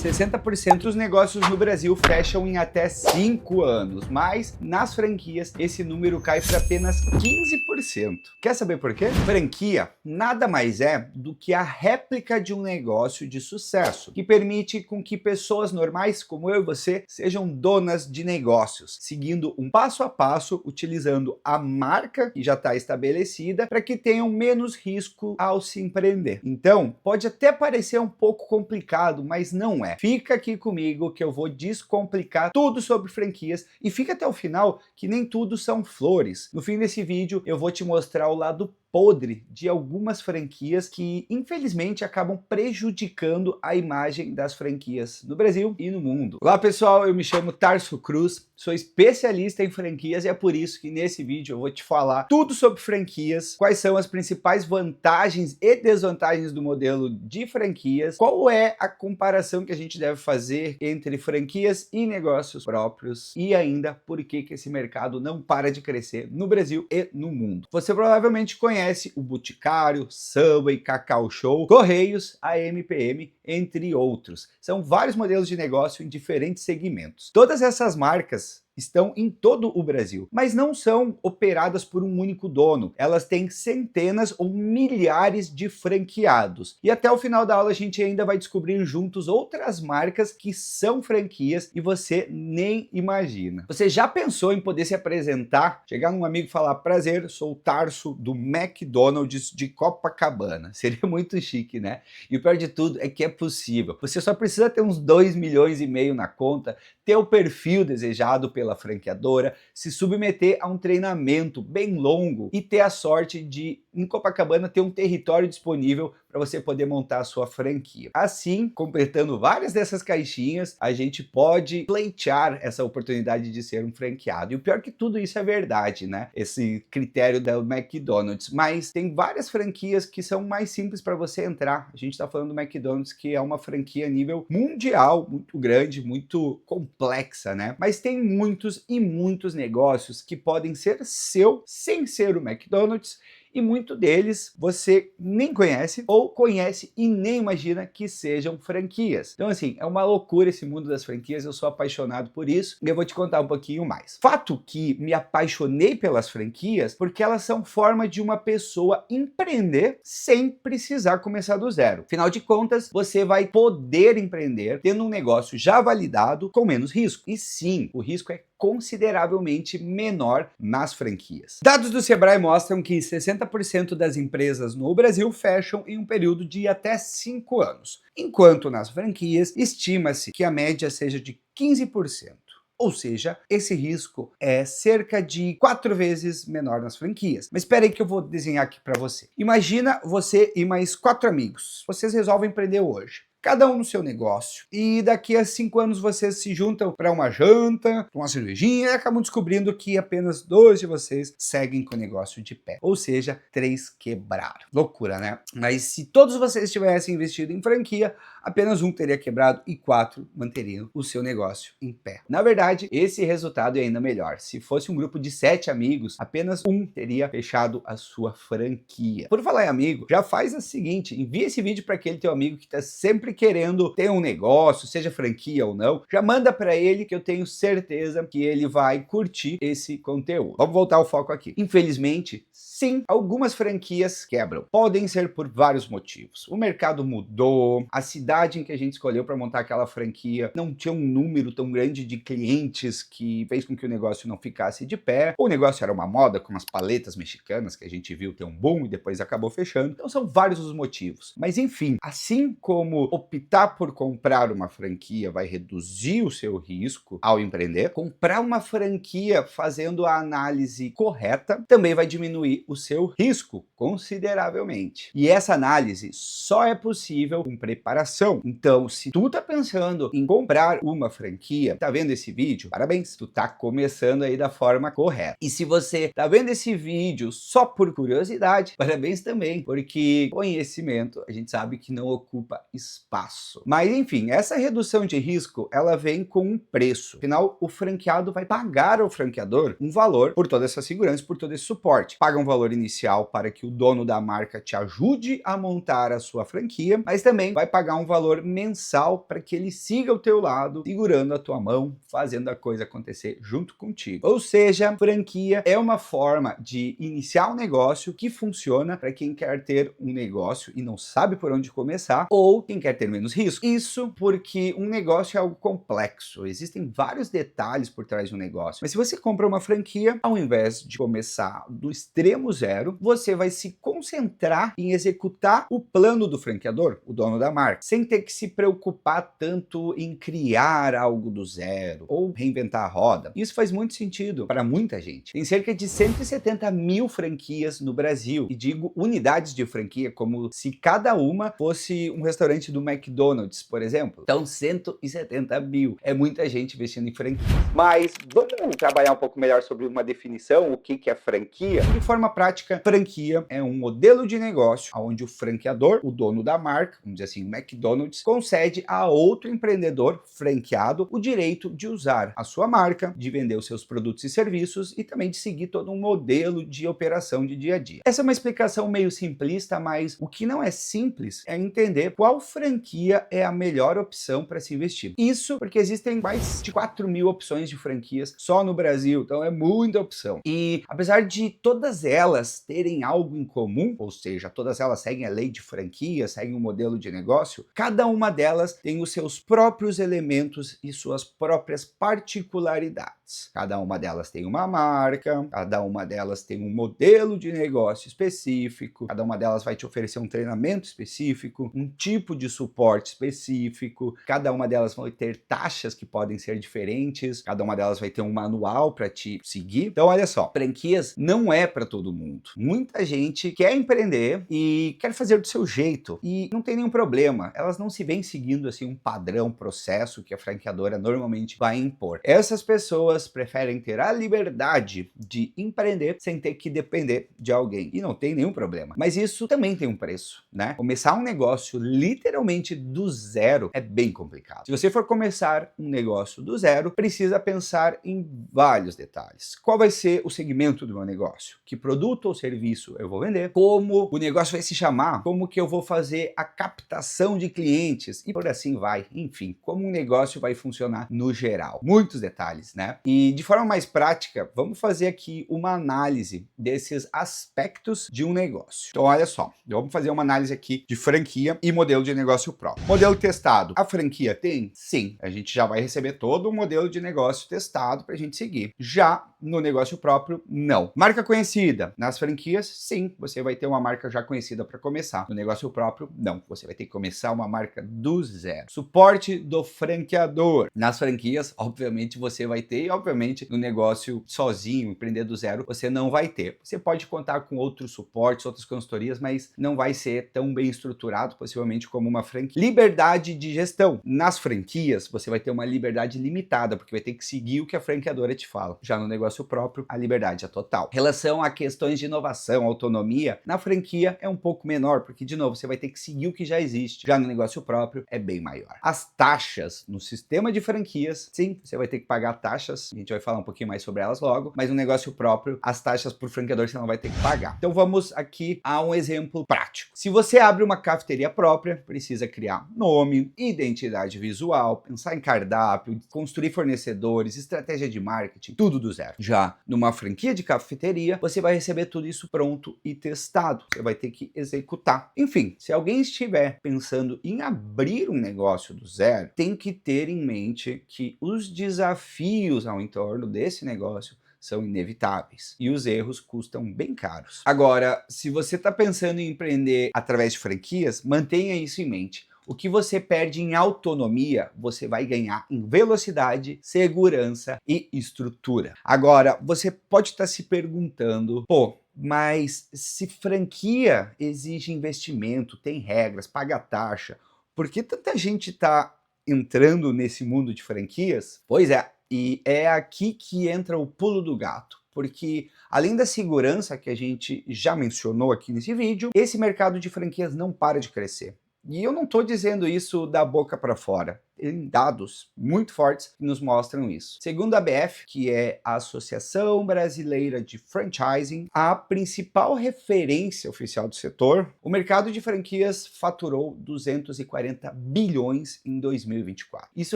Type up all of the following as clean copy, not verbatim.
60% dos negócios no Brasil fecham em até 5 anos, mas nas franquias esse número cai para apenas 15%. Quer saber por quê? Franquia nada mais é do que a réplica de um negócio de sucesso, que permite com que pessoas normais como eu e você sejam donas de negócios, seguindo um passo a passo, utilizando a marca que já está estabelecida para que tenham menos risco ao se empreender. Então, pode até parecer um pouco complicado, mas não é. Fica aqui comigo que eu vou descomplicar tudo sobre franquias e fica até o final que nem tudo são flores. No fim desse vídeo eu vou te mostrar o lado podre de algumas franquias que infelizmente acabam prejudicando a imagem das franquias no Brasil e no mundo. Olá pessoal, eu me chamo Tarso Cruz, sou especialista em franquias e é por isso que nesse vídeo eu vou te falar tudo sobre franquias, quais são as principais vantagens e desvantagens do modelo de franquias, qual é a comparação que a gente deve fazer entre franquias e negócios próprios e ainda por que esse mercado não para de crescer no Brasil e no mundo. Você provavelmente conhece o Boticário, Subway, Cacau Show, Correios, a MPM, entre outros. São vários modelos de negócio em diferentes segmentos. Todas essas marcas estão em todo o Brasil, mas não são operadas por um único dono. Elas têm centenas ou milhares de franqueados. E até o final da aula a gente ainda vai descobrir juntos outras marcas que são franquias e você nem imagina. Você já pensou em poder se apresentar, chegar num amigo e falar: prazer, sou o Tarso do McDonald's de Copacabana? Seria muito chique, né? E o pior de tudo é que é possível. Você só precisa ter uns 2,5 milhões na conta, ter o perfil desejado pela franqueadora, se submeter a um treinamento bem longo e ter a sorte de, em Copacabana, ter um território disponível para você poder montar a sua franquia. Assim, completando várias dessas caixinhas, a gente pode pleitear essa oportunidade de ser um franqueado. E o pior que tudo isso é verdade, né? Esse critério da McDonald's. Mas tem várias franquias que são mais simples para você entrar. A gente está falando do McDonald's, que é uma franquia a nível mundial, muito grande, muito complexa, né? Mas tem muitos e muitos negócios que podem ser seu sem ser o McDonald's, e muito deles você nem conhece ou conhece e nem imagina que sejam franquias. Então assim, é uma loucura esse mundo das franquias, eu sou apaixonado por isso e eu vou te contar um pouquinho mais. Fato que me apaixonei pelas franquias porque elas são forma de uma pessoa empreender sem precisar começar do zero. Afinal de contas, você vai poder empreender tendo um negócio já validado com menos risco. E sim, o risco é consideravelmente menor nas franquias. Dados do Sebrae mostram que 60% das empresas no Brasil fecham em um período de até 5 anos, enquanto nas franquias estima-se que a média seja de 15%. Ou seja, esse risco é cerca de 4 vezes menor nas franquias. Mas espera aí que eu vou desenhar aqui para você. Imagina você e mais 4 amigos. Vocês resolvem empreender hoje, cada um no seu negócio, e daqui a 5 anos vocês se juntam para uma janta, uma cervejinha, e acabam descobrindo que apenas 2 de vocês seguem com o negócio de pé. Ou seja, 3 quebraram. Loucura, né? Mas se todos vocês tivessem investido em franquia, apenas 1 teria quebrado e 4 manteriam o seu negócio em pé. Na verdade, esse resultado é ainda melhor. Se fosse um grupo de 7 amigos, apenas 1 teria fechado a sua franquia. Por falar em amigo, já faz o seguinte, envia esse vídeo para aquele teu amigo que está sempre querendo ter um negócio, seja franquia ou não, já manda para ele que eu tenho certeza que ele vai curtir esse conteúdo. Vamos voltar ao foco aqui. Infelizmente, sim, algumas franquias quebram. Podem ser por vários motivos. O mercado mudou, a cidade em que a gente escolheu para montar aquela franquia não tinha um número tão grande de clientes que fez com que o negócio não ficasse de pé, ou o negócio era uma moda, como as paletas mexicanas que a gente viu ter um boom e depois acabou fechando. Então são vários os motivos. Mas enfim, assim como optar por comprar uma franquia vai reduzir o seu risco ao empreender, comprar uma franquia fazendo a análise correta também vai diminuir o seu risco consideravelmente. E essa análise só é possível com preparação. Então, se tu tá pensando em comprar uma franquia, tá vendo esse vídeo? Parabéns, tu tá começando aí da forma correta. E se você tá vendo esse vídeo só por curiosidade, parabéns também, porque conhecimento a gente sabe que não ocupa espaço. espaço. Mas enfim, essa redução de risco, ela vem com um preço. Afinal, o franqueado vai pagar ao franqueador um valor por toda essa segurança, por todo esse suporte. Paga um valor inicial para que o dono da marca te ajude a montar a sua franquia, mas também vai pagar um valor mensal para que ele siga ao teu lado, segurando a tua mão, fazendo a coisa acontecer junto contigo. Ou seja, franquia é uma forma de iniciar um negócio que funciona para quem quer ter um negócio e não sabe por onde começar, ou quem quer ter menos risco. Isso porque um negócio é algo complexo, existem vários detalhes por trás de um negócio. Mas se você compra uma franquia, ao invés de começar do extremo zero, você vai se concentrar em executar o plano do franqueador, o dono da marca, sem ter que se preocupar tanto em criar algo do zero ou reinventar a roda. Isso faz muito sentido para muita gente. Tem cerca de 170 mil franquias no Brasil, e digo unidades de franquia como se cada uma fosse um restaurante do McDonald's, por exemplo. Então 170 mil, é muita gente investindo em franquia. Mas vamos trabalhar um pouco melhor sobre uma definição, o que é franquia? De forma prática, franquia é um modelo de negócio onde o franqueador, o dono da marca, vamos dizer assim, o McDonald's, concede a outro empreendedor franqueado o direito de usar a sua marca, de vender os seus produtos e serviços e também de seguir todo um modelo de operação de dia a dia. Essa é uma explicação meio simplista, mas o que não é simples é entender qual franquia é a melhor opção para se investir. Isso porque existem mais de 4 mil opções de franquias só no Brasil, então é muita opção. E apesar de todas elas terem algo em comum, ou seja, todas elas seguem a lei de franquia, seguem um modelo de negócio, cada uma delas tem os seus próprios elementos e suas próprias particularidades. Cada uma delas tem uma marca, cada uma delas tem um modelo de negócio específico, cada uma delas vai te oferecer um treinamento específico, um tipo de suporte específico, cada uma delas vai ter taxas que podem ser diferentes, cada uma delas vai ter um manual para te seguir. Então olha só, franquias não é para todo mundo. Muita gente quer empreender e quer fazer do seu jeito e não tem nenhum problema. Elas não se vêm seguindo assim um padrão, processo que a franqueadora normalmente vai impor. Essas pessoas preferem ter a liberdade de empreender sem ter que depender de alguém. E não tem nenhum problema. Mas isso também tem um preço, né? Começar um negócio literalmente do zero é bem complicado. Se você for começar um negócio do zero, precisa pensar em vários detalhes. Qual vai ser o segmento do meu negócio? Que produto ou serviço eu vou vender? Como o negócio vai se chamar? Como que eu vou fazer a captação de clientes? E por assim vai. Enfim, como um negócio vai funcionar no geral. Muitos detalhes, né? E de forma mais prática, vamos fazer aqui uma análise desses aspectos de um negócio. Então olha só, vamos fazer uma análise aqui de franquia e modelo de negócio próprio. Modelo testado. A franquia tem? Sim. A gente já vai receber todo o modelo de negócio testado para a gente seguir. Já no negócio próprio, não. Marca conhecida. Nas franquias, sim, você vai ter uma marca já conhecida para começar. No negócio próprio, não. Você vai ter que começar uma marca do zero. Suporte do franqueador. Nas franquias, obviamente, você vai ter, e obviamente, no negócio sozinho, empreender do zero, você não vai ter. Você pode contar com outros suportes, outras consultorias, mas não vai ser tão bem estruturado, possivelmente, como uma franquia. Liberdade de gestão. Nas franquias, você vai ter uma liberdade limitada, porque vai ter que seguir o que a franqueadora te fala. Já no negócio próprio, a liberdade é total. Relação a questões de inovação, autonomia, na franquia é um pouco menor, porque, de novo, você vai ter que seguir o que já existe. Já no negócio próprio, é bem maior. As taxas no sistema de franquias, sim, você vai ter que pagar taxas, a gente vai falar um pouquinho mais sobre elas logo, mas no negócio próprio, as taxas por franqueador você não vai ter que pagar. Então vamos aqui a um exemplo prático. Se você abre uma cafeteria própria, precisa criar nome, identidade visual, pensar em cardápio, construir fornecedores, estratégia de marketing, tudo do zero. Já numa franquia de cafeteria, você vai receber tudo isso pronto e testado. Você vai ter que executar. Enfim, se alguém estiver pensando em abrir um negócio do zero, tem que ter em mente que os desafios ao entorno desse negócio são inevitáveis e os erros custam bem caros. Agora, se você está pensando em empreender através de franquias, mantenha isso em mente. O que você perde em autonomia, você vai ganhar em velocidade, segurança e estrutura. Agora, você pode estar se perguntando, pô, mas se franquia exige investimento, tem regras, paga taxa, por que tanta gente está entrando nesse mundo de franquias? Pois é, e é aqui que entra o pulo do gato. Porque além da segurança que a gente já mencionou aqui nesse vídeo, esse mercado de franquias não para de crescer. E eu não estou dizendo isso da boca para fora. Tem dados muito fortes que nos mostram isso. Segundo a ABF, que é a Associação Brasileira de Franchising, a principal referência oficial do setor, o mercado de franquias faturou 240 bilhões em 2024. Isso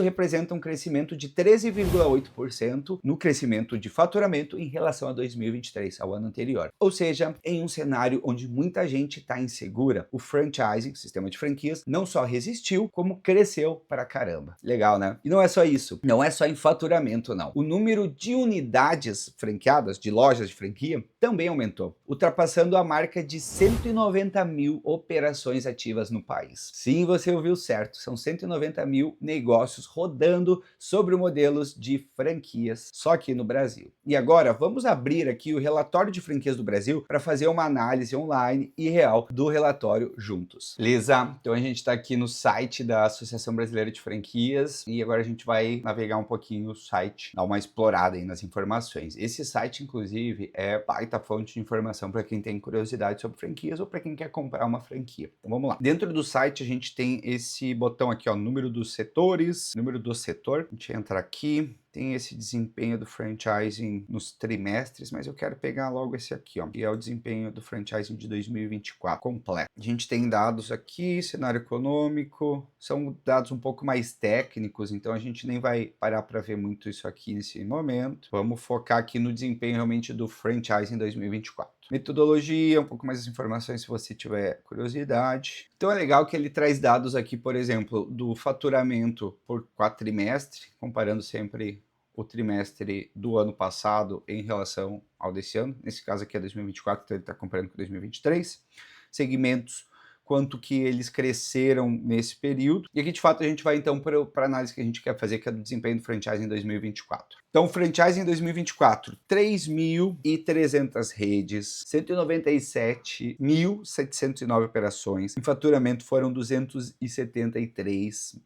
representa um crescimento de 13,8% no crescimento de faturamento em relação a 2023, ao ano anterior. Ou seja, em um cenário onde muita gente está insegura, o franchising, o sistema de franquias, não só resistiu, como cresceu para caramba. Legal, né? E não é só isso, não é só em faturamento, não. O número de unidades franqueadas, de lojas de franquia, também aumentou, ultrapassando a marca de 190 mil operações ativas no país. Sim, você ouviu certo, são 190 mil negócios rodando sobre modelos de franquias, só aqui no Brasil. E agora, vamos abrir aqui o relatório de franquias do Brasil para fazer uma análise online e real do relatório juntos. Beleza? Então a gente está aqui no site da Associação Brasileira de Franquias e agora a gente vai navegar um pouquinho o site, dar uma explorada aí nas informações. Esse site, inclusive, é baita fonte de informação para quem tem curiosidade sobre franquias ou para quem quer comprar uma franquia. Então vamos lá. Dentro do site a gente tem esse botão aqui, ó, número dos setores, número do setor. A gente entra aqui. Tem esse desempenho do franchising nos trimestres, mas eu quero pegar logo esse aqui, ó, que é o desempenho do franchising de 2024 completo. A gente tem dados aqui, cenário econômico, são dados um pouco mais técnicos, então a gente nem vai parar para ver muito isso aqui nesse momento. Vamos focar aqui no desempenho realmente do franchising em 2024. Metodologia, um pouco mais de informações se você tiver curiosidade. Então é legal que ele traz dados aqui, por exemplo, do faturamento por quatrimestre, comparando sempre o trimestre do ano passado em relação ao desse ano. Nesse caso aqui é 2024, então ele está comparando com 2023. Segmentos, quanto que eles cresceram nesse período. E aqui, de fato, a gente vai então para a análise que a gente quer fazer, que é do desempenho do franchise em 2024. Então, franchise em 2024, 3.300 redes, 197.709 operações, em faturamento foram 273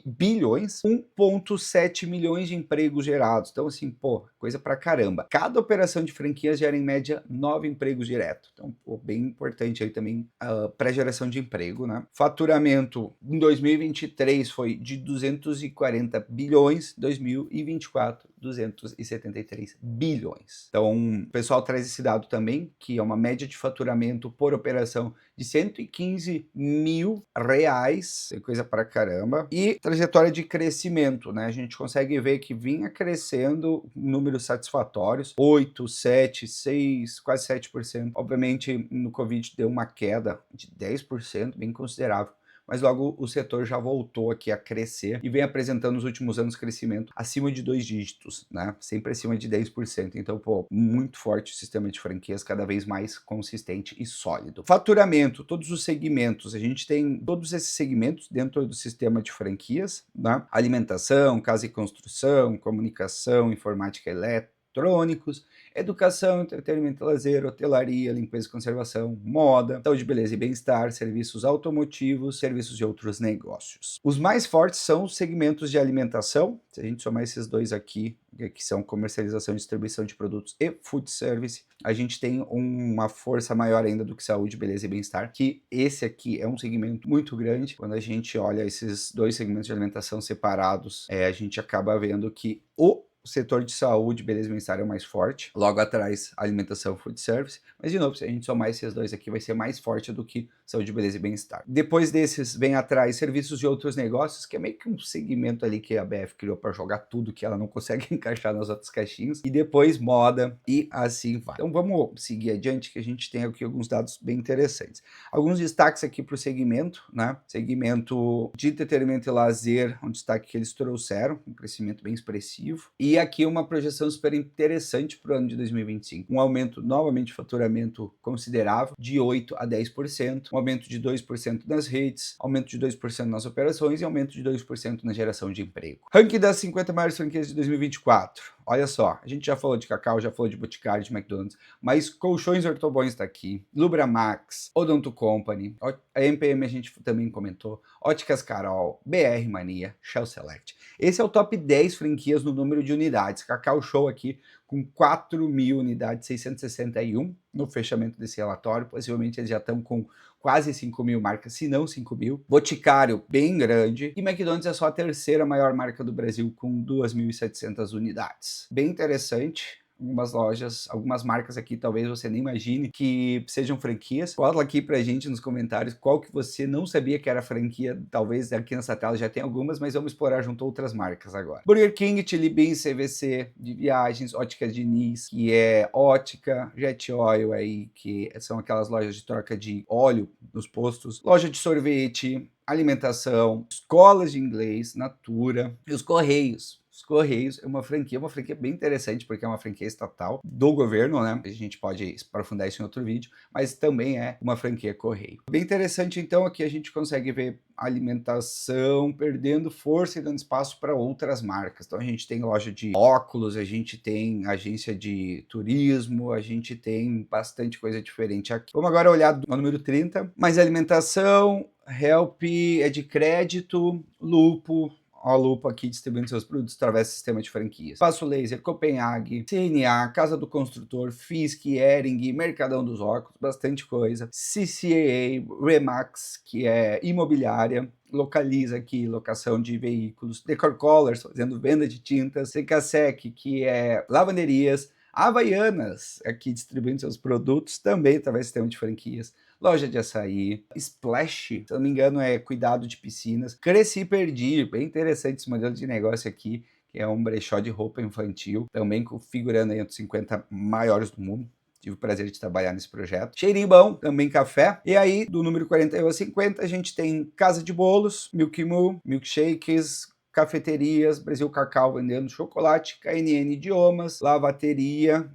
bilhões, 1,7 milhões de empregos gerados. Então, assim, pô, coisa pra caramba. Cada operação de franquias gera, em média, 9 empregos diretos. Então, pô, bem importante aí também para geração de emprego, né? Faturamento em 2023 foi de 240 bilhões, 2024, 273 bilhões. Então, o pessoal traz esse dado também, que é uma média de faturamento por operação de 115 mil reais, é coisa pra caramba, e trajetória de crescimento, né? A gente consegue ver que vinha crescendo números satisfatórios, 8, 7, 6, quase 7%. Obviamente, no Covid deu uma queda de 10%, bem considerável. Mas logo o setor já voltou aqui a crescer e vem apresentando nos últimos anos crescimento acima de 2 dígitos, né? Sempre acima de 10%. Então, pô, muito forte o sistema de franquias, cada vez mais consistente e sólido. Faturamento, todos os segmentos, a gente tem todos esses segmentos dentro do sistema de franquias, né? Alimentação, casa e construção, comunicação, informática elétrica, eletrônicos, educação, entretenimento, lazer, hotelaria, limpeza e conservação, moda, saúde, beleza e bem-estar, serviços automotivos, serviços de outros negócios. Os mais fortes são os segmentos de alimentação, se a gente somar esses dois aqui, que são comercialização e distribuição de produtos e food service, a gente tem uma força maior ainda do que saúde, beleza e bem-estar, que esse aqui é um segmento muito grande. Quando a gente olha esses dois segmentos de alimentação separados, a gente acaba vendo que o setor de saúde, beleza e bem-estar é o mais forte. Logo atrás, alimentação, food service. Mas, de novo, se a gente somar esses dois aqui, vai ser mais forte do que saúde, beleza e bem-estar. Depois desses, vem atrás serviços de outros negócios, que é meio que um segmento ali que a BF criou para jogar tudo que ela não consegue encaixar nas outras caixinhas. E depois, moda e assim vai. Então, vamos seguir adiante, que a gente tem aqui alguns dados bem interessantes. Alguns destaques aqui para o segmento, né? Segmento de entretenimento e lazer, um destaque que eles trouxeram, um crescimento bem expressivo. E aqui uma projeção super interessante para o ano de 2025. Um aumento novamente de faturamento considerável, de 8 a 10%, um aumento de 2% nas redes, aumento de 2% nas operações e aumento de 2% na geração de emprego. Ranking das 50 maiores franquias de 2024. Olha só, a gente já falou de Cacau, já falou de Boticário, de McDonald's, mas Colchões Ortobons está aqui, Lubramax, Odonto Company, a MPM a gente também comentou, Óticas Carol, BR Mania, Shell Select. Esse é o top 10 franquias no número de unidades. Cacau Show aqui com 4.000 unidades, 661 no fechamento desse relatório. Possivelmente eles já estão com quase 5.000 marcas, se não 5.000. Boticário, bem grande. E McDonald's é só a terceira maior marca do Brasil, com 2.700 unidades. Bem interessante. Algumas lojas, algumas marcas aqui, talvez você nem imagine que sejam franquias. Fala aqui pra gente nos comentários qual que você não sabia que era franquia. Talvez aqui nessa tela já tem algumas, mas vamos explorar junto a outras marcas agora. Burger King, Chili Beans, CVC de viagens, Óticas Diniz, que é ótica, Jet Oil aí, que são aquelas lojas de troca de óleo nos postos, loja de sorvete, alimentação, escolas de inglês, Natura e os Correios. Os Correios é uma franquia bem interessante, porque é uma franquia estatal do governo, né? A gente pode aprofundar isso em outro vídeo, mas também é uma franquia Correio. Bem interessante, então, aqui a gente consegue ver alimentação perdendo força e dando espaço para outras marcas. Então a gente tem loja de óculos, a gente tem agência de turismo, a gente tem bastante coisa diferente aqui. Vamos agora olhar no número 30, mais alimentação, Help é de crédito, Lupo, a Lupo aqui distribuindo seus produtos através do sistema de franquias. Passo Laser, Copenhague, CNA, Casa do Construtor, Fisk, Hering, Mercadão dos Óculos, bastante coisa. CCAA, Remax, que é imobiliária. Localiza aqui, locação de veículos. Decor Colors, fazendo venda de tintas. Secasec, que é lavanderias. Havaianas, aqui distribuindo seus produtos, também através do sistema de franquias. Loja de açaí, Splash, se não me engano é cuidado de piscinas. Cresci e Perdi, bem interessante esse modelo de negócio aqui, que é um brechó de roupa infantil, também configurando aí entre os 50 maiores do mundo. Tive o prazer de trabalhar nesse projeto. Cheirinho bom, também café. E aí, do número 41 a 50, a gente tem Casa de Bolos, Milk Moo, milkshakes, cafeterias, Brasil Cacau vendendo chocolate, KNN Idiomas, lavaderia,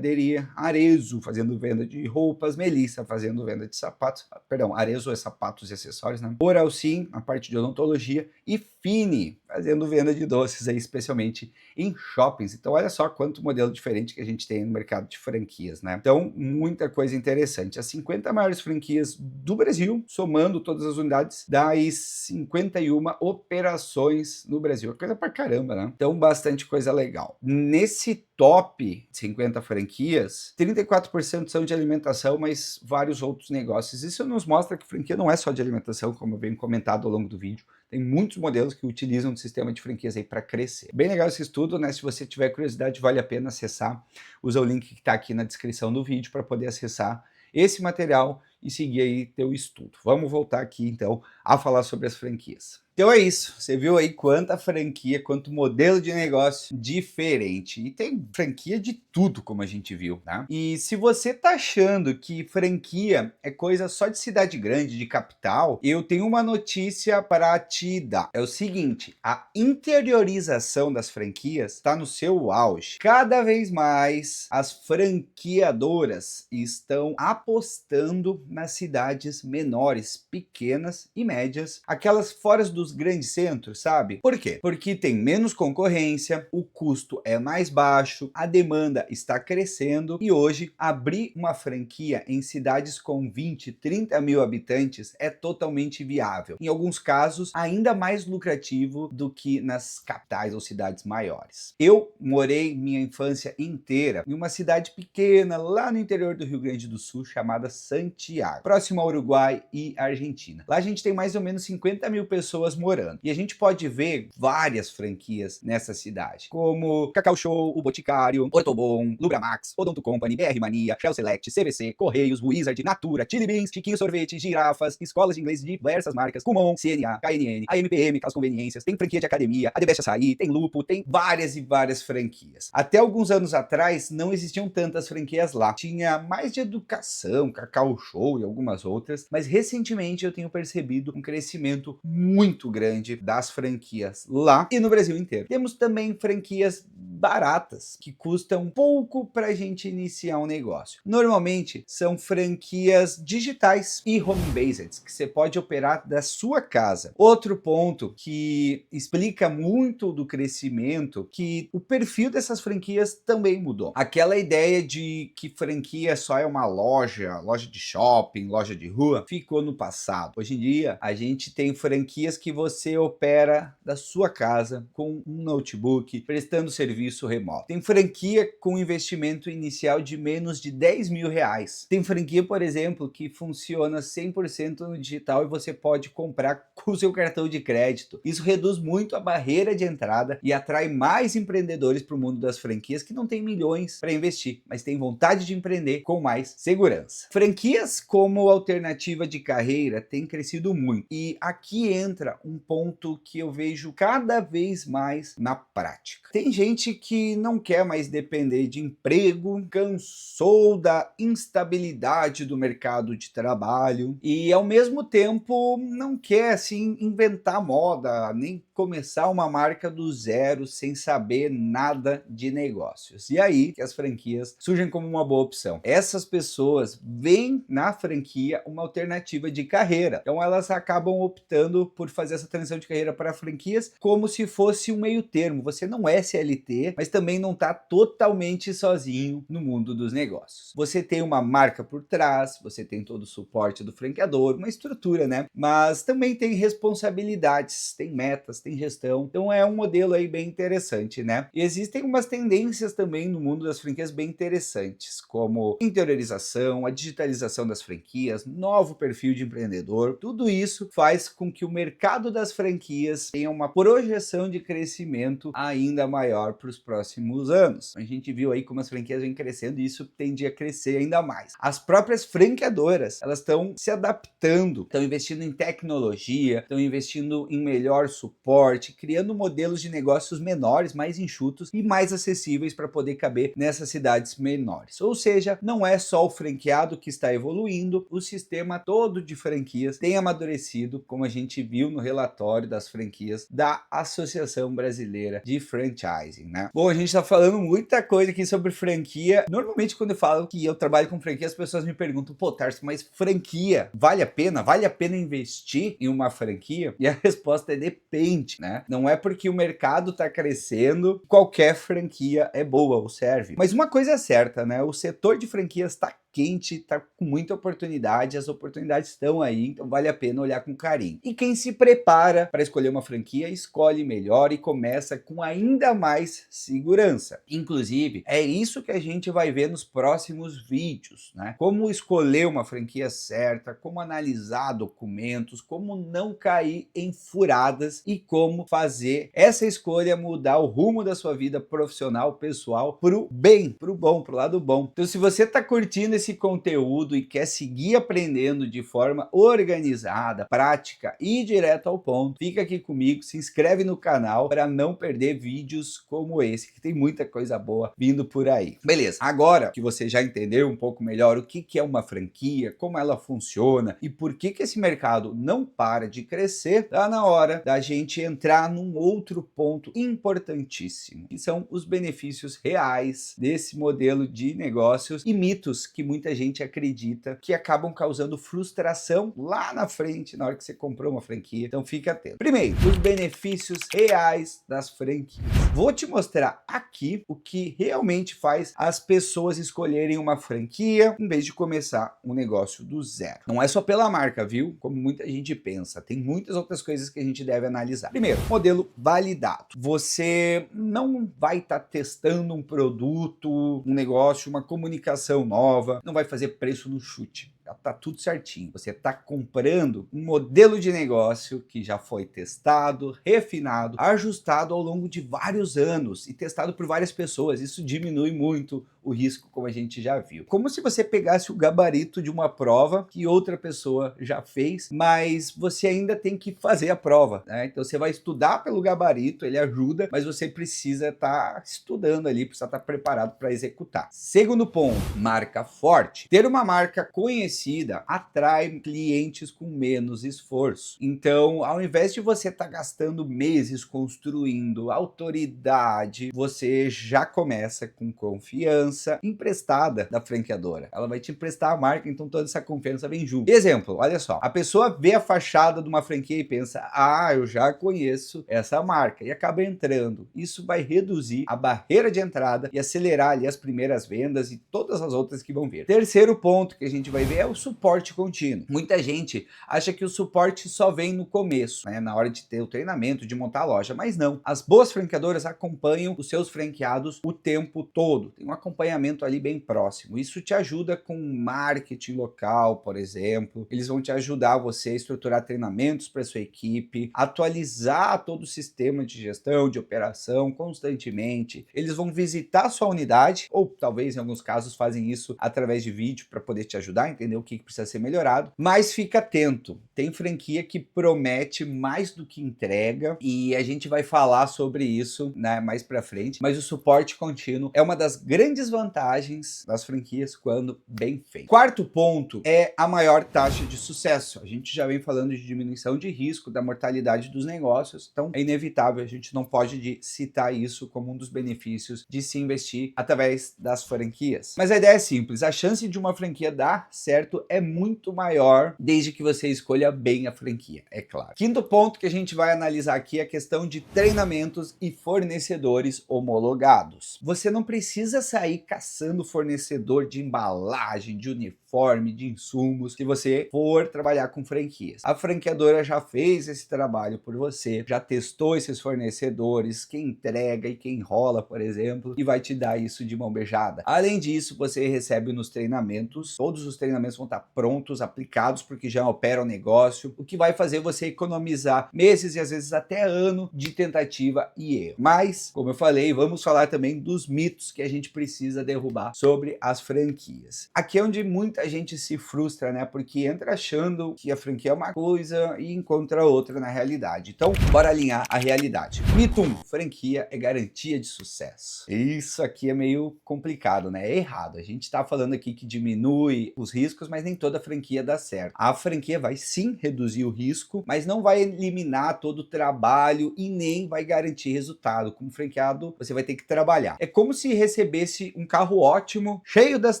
Arezzo fazendo venda de roupas, Melissa fazendo venda de sapatos, perdão, Arezzo é sapatos e acessórios, né? Oral Sim, a parte de odontologia, e Fini fazendo venda de doces aí, especialmente em shoppings. Então olha só quanto modelo diferente que a gente tem no mercado de franquias, né? Então muita coisa interessante. As 50 maiores franquias do Brasil, somando todas as unidades, dá aí 51 operações no Brasil. Coisa pra caramba, né? Então bastante coisa legal. Nesse top 50 franquias, 34% são de alimentação, mas vários outros negócios. Isso nos mostra que franquia não é só de alimentação, como eu venho comentado ao longo do vídeo. Tem muitos modelos que utilizam o sistema de franquias aí para crescer. Bem legal esse estudo, né? Se você tiver curiosidade, vale a pena acessar. Usa o link que está aqui na descrição do vídeo para poder acessar esse material e seguir aí teu estudo. Vamos voltar aqui então a falar sobre as franquias. Então é isso, você viu aí quanta franquia, quanto modelo de negócio diferente. E tem franquia de tudo, como a gente viu, tá? E se você tá achando que franquia é coisa só de cidade grande, de capital, eu tenho uma notícia para te dar. É o seguinte, a interiorização das franquias está no seu auge. Cada vez mais as franqueadoras estão apostando nas cidades menores, pequenas e médias, aquelas fora dos grandes centros, sabe? Por quê? Porque tem menos concorrência, o custo é mais baixo, a demanda está crescendo e hoje abrir uma franquia em cidades com 20, 30 mil habitantes é totalmente viável. Em alguns casos, ainda mais lucrativo do que nas capitais ou cidades maiores. Eu morei minha infância inteira em uma cidade pequena lá no interior do Rio Grande do Sul chamada Santiago, próximo ao Uruguai e Argentina. Lá a gente tem mais ou menos 50 mil pessoas morando. E a gente pode ver várias franquias nessa cidade, como Cacau Show, O Boticário, Ortobon, Lubramax, Odonto Company, BR Mania, Shell Select, CVC, Correios, Wizard, Natura, Chili Beans, Chiquinho Sorvete, Girafas, escolas de inglês de diversas marcas, Kumon, CNA, KNN, a MPM, Caos Conveniências, tem franquia de academia, a The Best Açaí, tem Lupo, tem várias e várias franquias. Até alguns anos atrás não existiam tantas franquias lá. Tinha mais de educação, Cacau Show e algumas outras, mas recentemente eu tenho percebido um crescimento muito grande das franquias lá e no Brasil inteiro. Temos também franquias baratas, que custam pouco para a gente iniciar um negócio. Normalmente são franquias digitais e home-based, que você pode operar da sua casa. Outro ponto que explica muito do crescimento, que o perfil dessas franquias também mudou. Aquela ideia de que franquia só é uma loja de shopping, loja de rua, ficou no passado. Hoje em dia, a gente tem franquias que você opera da sua casa com um notebook, prestando serviço serviço remoto. Tem franquia com investimento inicial de menos de R$10.000. Tem franquia, por exemplo, que funciona 100% no digital e você pode comprar com o seu cartão de crédito. Isso reduz muito a barreira de entrada e atrai mais empreendedores para o mundo das franquias que não tem milhões para investir, mas tem vontade de empreender com mais segurança. Franquias como alternativa de carreira têm crescido muito e aqui entra um ponto que eu vejo cada vez mais na prática. Tem gente que não quer mais depender de emprego, cansou da instabilidade do mercado de trabalho e ao mesmo tempo não quer assim inventar moda, nem começar uma marca do zero sem saber nada de negócios. E aí que as franquias surgem como uma boa opção. Essas pessoas veem na franquia uma alternativa de carreira. Então elas acabam optando por fazer essa transição de carreira para franquias como se fosse um meio termo. Você não é CLT, mas também não está totalmente sozinho no mundo dos negócios. Você tem uma marca por trás, você tem todo o suporte do franqueador, uma estrutura, né? Mas também tem responsabilidades, tem metas, tem gestão. Então é um modelo aí bem interessante, né? E existem umas tendências também no mundo das franquias bem interessantes, como interiorização, a digitalização das franquias, novo perfil de empreendedor. Tudo isso faz com que o mercado das franquias tenha uma projeção de crescimento ainda maior para os próximos anos. A gente viu aí como as franquias vêm crescendo e isso tende a crescer ainda mais. As próprias franqueadoras, elas estão se adaptando, estão investindo em tecnologia, estão investindo em melhor suporte, criando modelos de negócios menores, mais enxutos e mais acessíveis para poder caber nessas cidades menores. Ou seja, não é só o franqueado que está evoluindo, o sistema todo de franquias tem amadurecido, como a gente viu no relatório das franquias da Associação Brasileira de Franchising, né? Bom, a gente está falando muita coisa aqui sobre franquia. Normalmente quando eu falo que eu trabalho com franquia, as pessoas me perguntam, pô, Tarso, mas franquia vale a pena? Vale a pena investir em uma franquia? E a resposta é depende, né? Não é porque o mercado está crescendo, qualquer franquia é boa ou serve. Mas uma coisa é certa, né? O setor de franquias está quente, tá com muita oportunidade, as oportunidades estão aí, então vale a pena olhar com carinho. E quem se prepara para escolher uma franquia, escolhe melhor e começa com ainda mais segurança. Inclusive, é isso que a gente vai ver nos próximos vídeos, né? Como escolher uma franquia certa, como analisar documentos, como não cair em furadas e como fazer essa escolha mudar o rumo da sua vida profissional, pessoal, pro bem, pro bom, pro lado bom. Então, se você tá curtindo esse conteúdo e quer seguir aprendendo de forma organizada, prática e direto ao ponto, fica aqui comigo, se inscreve no canal para não perder vídeos como esse, que tem muita coisa boa vindo por aí. Beleza, agora que você já entendeu um pouco melhor o que é uma franquia, como ela funciona e por que esse mercado não para de crescer, tá na hora da gente entrar num outro ponto importantíssimo, que são os benefícios reais desse modelo de negócios e mitos que muita gente acredita que acabam causando frustração lá na frente, na hora que você comprou uma franquia. Então fique atento. Primeiro, os benefícios reais das franquias. Vou te mostrar aqui o que realmente faz as pessoas escolherem uma franquia em vez de começar um negócio do zero. Não é só pela marca, viu? Como muita gente pensa. Tem muitas outras coisas que a gente deve analisar. Primeiro, modelo validado. Você não vai estar testando um produto, um negócio, uma comunicação nova, não vai fazer preço no chute. Tá tudo certinho. Você está comprando um modelo de negócio que já foi testado, refinado, ajustado ao longo de vários anos e testado por várias pessoas. Isso diminui muito o risco, como a gente já viu. Como se você pegasse o gabarito de uma prova que outra pessoa já fez, mas você ainda tem que fazer a prova, né? Então você vai estudar pelo gabarito, ele ajuda, mas você precisa estar estudando ali, precisa estar preparado para executar. Segundo ponto, marca forte. Ter uma marca conhecida atrai clientes com menos esforço. Então, ao invés de você estar gastando meses construindo autoridade, você já começa com confiança emprestada da franqueadora. Ela vai te emprestar a marca, então toda essa confiança vem junto. Exemplo, olha só, a pessoa vê a fachada de uma franquia e pensa, eu já conheço essa marca, e acaba entrando. Isso vai reduzir a barreira de entrada e acelerar ali as primeiras vendas e todas as outras que vão vir. Terceiro ponto que a gente vai ver é o suporte contínuo. Muita gente acha que o suporte só vem no começo, né, na hora de ter o treinamento, de montar a loja, mas não. As boas franqueadoras acompanham os seus franqueados o tempo todo, tem um acompanhamento ali bem próximo. Isso te ajuda com marketing local, por exemplo. Eles vão te ajudar você a estruturar treinamentos para sua equipe, atualizar todo o sistema de gestão, de operação constantemente. Eles vão visitar a sua unidade, ou talvez em alguns casos fazem isso através de vídeo para poder te ajudar a entender o que precisa ser melhorado. Mas fica atento, tem franquia que promete mais do que entrega e a gente vai falar sobre isso, né, mais para frente. Mas o suporte contínuo é uma das grandes vantagens das franquias quando bem feito. Quarto ponto é a maior taxa de sucesso. A gente já vem falando de diminuição de risco, da mortalidade dos negócios, então é inevitável, a gente não pode citar isso como um dos benefícios de se investir através das franquias. Mas a ideia é simples, a chance de uma franquia dar certo é muito maior desde que você escolha bem a franquia, é claro. Quinto ponto que a gente vai analisar aqui é a questão de treinamentos e fornecedores homologados. Você não precisa sair caçando fornecedor de embalagem, de uniforme, de insumos, se você for trabalhar com franquias. A franqueadora já fez esse trabalho por você, já testou esses fornecedores, quem entrega e quem enrola, por exemplo, e vai te dar isso de mão beijada. Além disso, você recebe nos treinamentos, todos os treinamentos vão estar prontos, aplicados, porque já opera o negócio, o que vai fazer você economizar meses e às vezes até ano de tentativa e erro. Mas, como eu falei, vamos falar também dos mitos que a gente precisa derrubar sobre as franquias. Aqui é onde muita gente se frustra, né? Porque entra achando que a franquia é uma coisa e encontra outra na realidade. Então, bora alinhar a realidade. Mito 1, franquia é garantia de sucesso. Isso aqui é meio complicado, né? É errado. A gente tá falando aqui que diminui os riscos, mas nem toda franquia dá certo. A franquia vai sim reduzir o risco, mas não vai eliminar todo o trabalho e nem vai garantir resultado. Como franqueado, você vai ter que trabalhar. É como se recebesse um carro ótimo, cheio das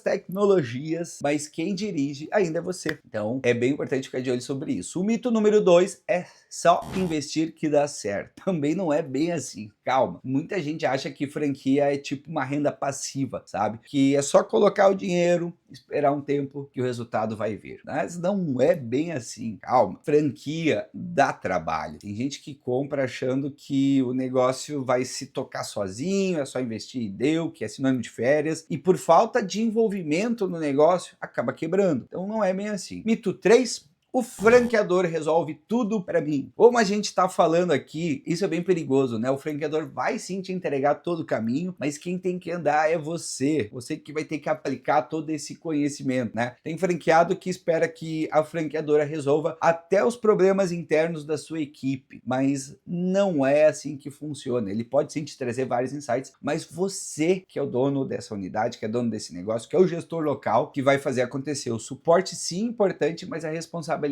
tecnologias, mas quem dirige ainda é você. Então, é bem importante ficar de olho sobre isso. O mito número 2 é só investir que dá certo. Também não é bem assim. Calma. Muita gente acha que franquia é tipo uma renda passiva, sabe? Que é só colocar o dinheiro, esperar um tempo que o resultado vai vir. Mas não é bem assim. Calma. Franquia dá trabalho. Tem gente que compra achando que o negócio vai se tocar sozinho, é só investir e deu, que é sinônimo de férias, e por falta de envolvimento no negócio, acaba quebrando. Então não é bem assim. Mito 3. O franqueador resolve tudo para mim. Como a gente está falando aqui, isso é bem perigoso, né? O franqueador vai sim te entregar todo o caminho, mas quem tem que andar é você. Você que vai ter que aplicar todo esse conhecimento, né? Tem franqueado que espera que a franqueadora resolva até os problemas internos da sua equipe, mas não é assim que funciona. Ele pode sim te trazer vários insights, mas você que é o dono dessa unidade, que é dono desse negócio, que é o gestor local, que vai fazer acontecer. O suporte sim é importante, mas a responsabilidade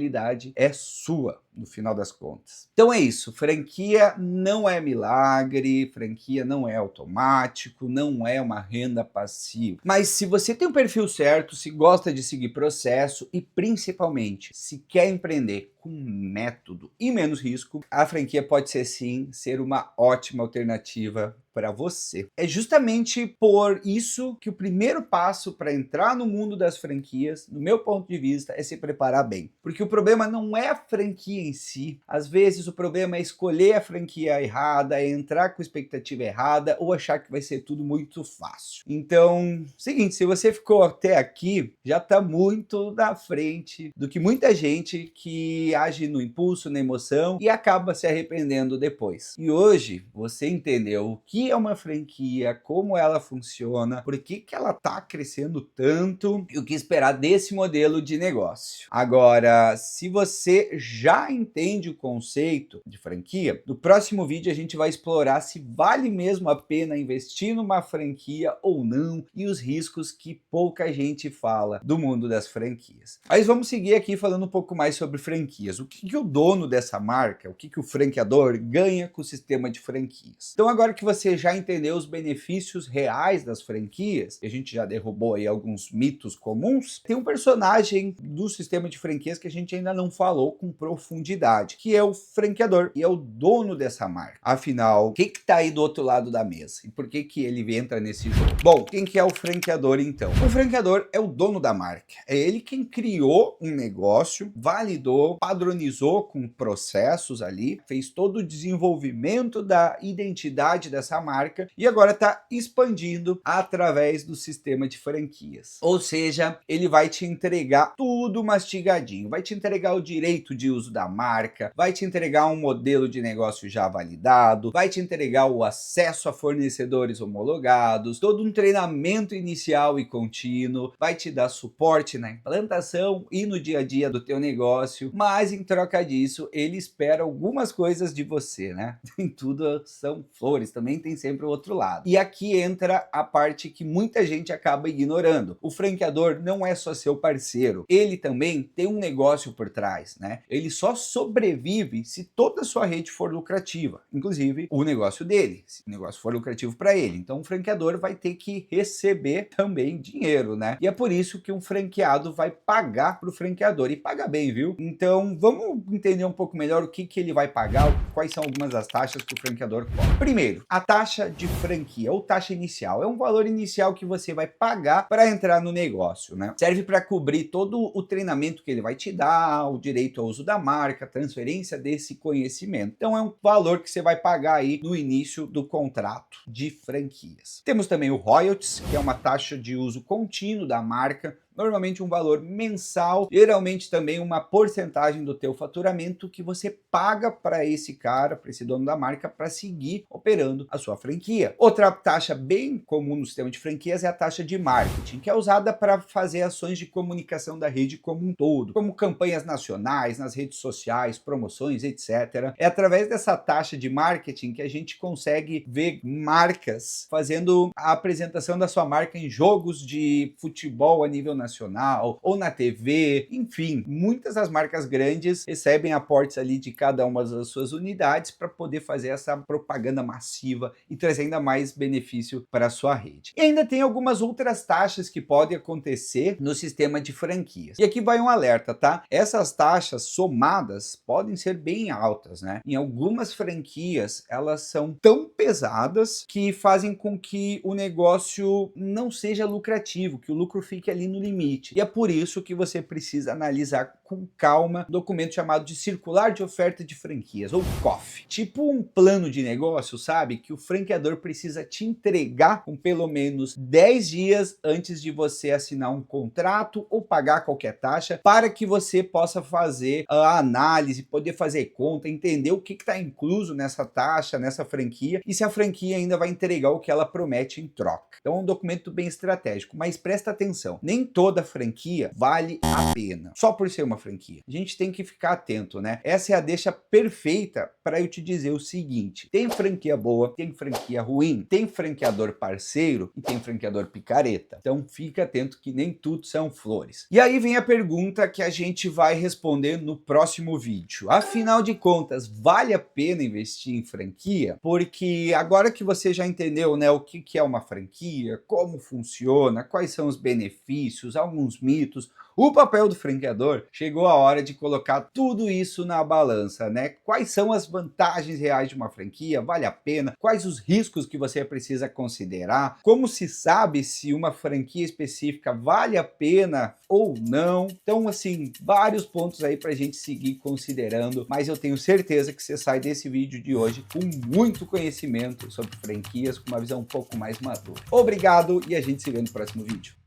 é sua, no final das contas. Então é isso, franquia não é milagre, franquia não é automático, não é uma renda passiva. Mas se você tem o perfil certo, se gosta de seguir processo e principalmente se quer empreender com método e menos risco, a franquia pode ser sim ser uma ótima alternativa para você. É justamente por isso que o primeiro passo para entrar no mundo das franquias, no meu ponto de vista, é se preparar bem. Porque o problema não é a franquia em si. Às vezes o problema é escolher a franquia errada, é entrar com expectativa errada ou achar que vai ser tudo muito fácil. Então, seguinte, se você ficou até aqui, já está muito na frente do que muita gente que age no impulso, na emoção e acaba se arrependendo depois. E hoje você entendeu o que é uma franquia, como ela funciona, por que ela está crescendo tanto e o que esperar desse modelo de negócio. Agora, se você já entende o conceito de franquia, no próximo vídeo a gente vai explorar se vale mesmo a pena investir numa franquia ou não e os riscos que pouca gente fala do mundo das franquias. Mas vamos seguir aqui falando um pouco mais sobre franquias. O que o dono dessa marca, o que o franqueador ganha com o sistema de franquias. Então agora que você já entendeu os benefícios reais das franquias, e a gente já derrubou aí alguns mitos comuns, tem um personagem do sistema de franquias que a gente ainda não falou com profundidade profundidade, que é o franqueador e é o dono dessa marca. Afinal, o que está aí do outro lado da mesa? E por que ele entra nesse jogo? Bom, quem que é o franqueador então? O franqueador é o dono da marca. É ele quem criou um negócio, validou, padronizou com processos ali, fez todo o desenvolvimento da identidade dessa marca e agora está expandindo através do sistema de franquias. Ou seja, ele vai te entregar tudo mastigadinho, vai te entregar o direito de uso da marca, vai te entregar um modelo de negócio já validado, vai te entregar o acesso a fornecedores homologados, todo um treinamento inicial e contínuo, vai te dar suporte na implantação e no dia a dia do teu negócio, mas em troca disso, ele espera algumas coisas de você, né? Nem tudo são flores, também tem sempre o outro lado. E aqui entra a parte que muita gente acaba ignorando. O franqueador não é só seu parceiro, ele também tem um negócio por trás, né? Ele só sobrevive se toda a sua rede for lucrativa, inclusive o negócio dele, se o negócio for lucrativo para ele. Então o franqueador vai ter que receber também dinheiro, né? E é por isso que um franqueado vai pagar para o franqueador, e paga bem, viu? Então vamos entender um pouco melhor o que ele vai pagar, quais são algumas das taxas que o franqueador cobra. Primeiro, a taxa de franquia ou taxa inicial é um valor inicial que você vai pagar para entrar no negócio, né? Serve para cobrir todo o treinamento que ele vai te dar, o direito ao uso da marca, transferência desse conhecimento. Então é um valor que você vai pagar aí no início do contrato de franquias. Temos também o royalties, que é uma taxa de uso contínuo da marca, normalmente um valor mensal, geralmente também uma porcentagem do teu faturamento que você paga para esse cara, para esse dono da marca, para seguir operando a sua franquia. Outra taxa bem comum no sistema de franquias é a taxa de marketing, que é usada para fazer ações de comunicação da rede como um todo, como campanhas nacionais, nas redes sociais, promoções, etc. É através dessa taxa de marketing que a gente consegue ver marcas fazendo a apresentação da sua marca em jogos de futebol a nível nacional ou na TV, enfim, muitas das marcas grandes recebem aportes ali de cada uma das suas unidades para poder fazer essa propaganda massiva e trazer ainda mais benefício para a sua rede. E ainda tem algumas outras taxas que podem acontecer no sistema de franquias. E aqui vai um alerta, tá? Essas taxas somadas podem ser bem altas, né? Em algumas franquias, elas são tão pesadas que fazem com que o negócio não seja lucrativo, que o lucro fique ali no limite. E é por isso que você precisa analisar com calma um documento chamado de Circular de Oferta de Franquias, ou COF. Tipo um plano de negócio, sabe? Que o franqueador precisa te entregar com pelo menos 10 dias antes de você assinar um contrato ou pagar qualquer taxa, para que você possa fazer a análise, poder fazer conta, entender o que está incluso nessa taxa, nessa franquia, e se a franquia ainda vai entregar o que ela promete em troca. Então é um documento bem estratégico, mas presta atenção, nem toda franquia vale a pena, só por ser uma franquia. A gente tem que ficar atento, né? Essa é a deixa perfeita para eu te dizer o seguinte: tem franquia boa, tem franquia ruim, tem franqueador parceiro e tem franqueador picareta. Então fica atento que nem tudo são flores. E aí vem a pergunta que a gente vai responder no próximo vídeo. Afinal de contas, vale a pena investir em franquia? Porque agora que você já entendeu, né, o que é uma franquia, como funciona, quais são os benefícios, alguns mitos, o papel do franqueador, chegou a hora de colocar tudo isso na balança, né? Quais são as vantagens reais de uma franquia? Vale a pena? Quais os riscos que você precisa considerar? Como se sabe se uma franquia específica vale a pena ou não? Então, assim, vários pontos aí pra gente seguir considerando, mas eu tenho certeza que você sai desse vídeo de hoje com muito conhecimento sobre franquias, com uma visão um pouco mais madura. Obrigado e a gente se vê no próximo vídeo.